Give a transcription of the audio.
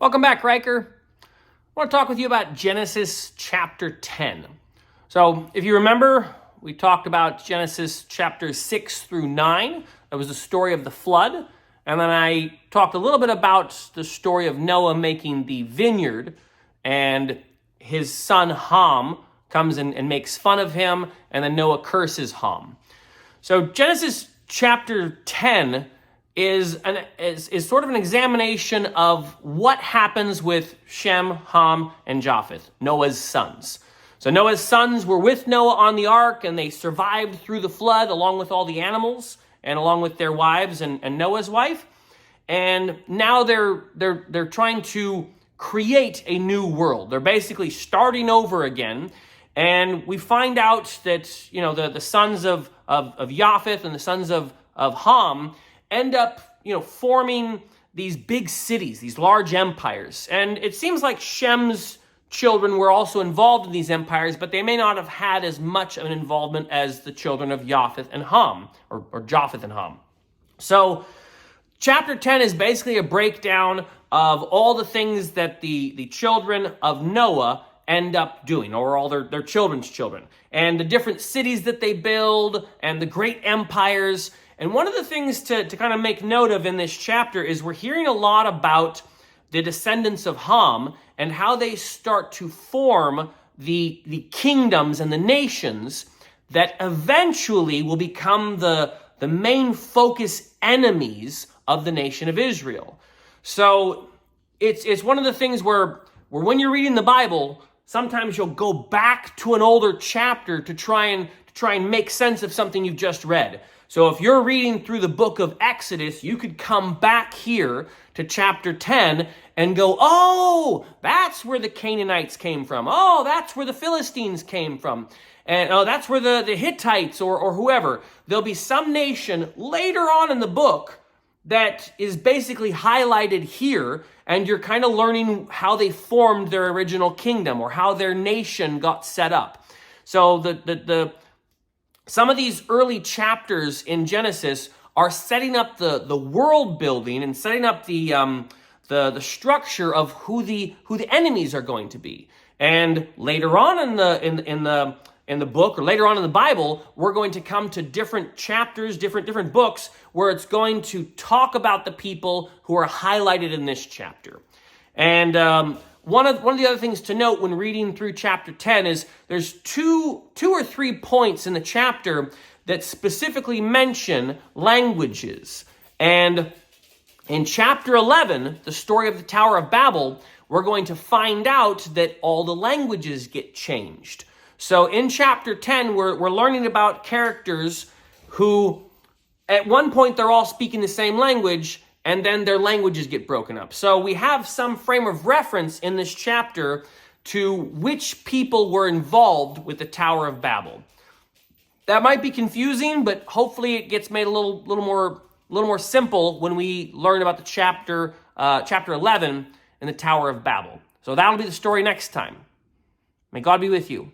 Welcome back, Riker. I want to talk with you about Genesis chapter 10. So if you remember, we talked about Genesis chapters 6 through 9. That was the story of the flood. And then I talked a little bit about the story of Noah making the vineyard, and his son Ham comes and makes fun of him, and then Noah curses Ham. So Genesis chapter 10 is sort of an examination of what happens with Shem, Ham, and Japheth, Noah's sons. So Noah's sons were with Noah on the ark, and they survived through the flood along with all the animals and along with their wives and Noah's wife. And now they're trying to create a new world. They're basically starting over again. And we find out that, the sons of Japheth and the sons of Ham end up, forming these big cities, these large empires. And it seems like Shem's children were also involved in these empires, but they may not have had as much of an involvement as the children of Japheth and Ham, or Japheth and Ham. So chapter 10 is basically a breakdown of all the things that the children of Noah end up doing, or all their children's children, and the different cities that they build, and the great empires. And one of the things to kind of make note of in this chapter is we're hearing a lot about the descendants of Ham and how they start to form the kingdoms and the nations that eventually will become the main focus enemies of the nation of Israel. So it's one of the things where when you're reading the Bible, sometimes you'll go back to an older chapter to try and make sense of something you've just read. So if you're reading through the book of Exodus, you could come back here to chapter 10 and go, oh, that's where the Canaanites came from. Oh, that's where the Philistines came from. And oh, that's where the Hittites or whoever. There'll be some nation later on in the book that is basically highlighted here, and you're kind of learning how they formed their original kingdom or how their nation got set up. So some of these early chapters in Genesis are setting up the world building and setting up the structure of who the enemies are going to be. And later on in the book, or later on in the Bible, we're going to come to different chapters, different books, where it's going to talk about the people who are highlighted in this chapter. And one of the other things to note when reading through chapter 10 is there's two or three points in the chapter that specifically mention languages. And in chapter 11, the story of the Tower of Babel, we're going to find out that all the languages get changed. So in chapter 10, we're learning about characters who, at one point, they're all speaking the same language, and then their languages get broken up. So we have some frame of reference in this chapter to which people were involved with the Tower of Babel. That might be confusing, but hopefully it gets made a little more simple when we learn about the chapter 11 in the Tower of Babel. So that'll be the story next time. May God be with you.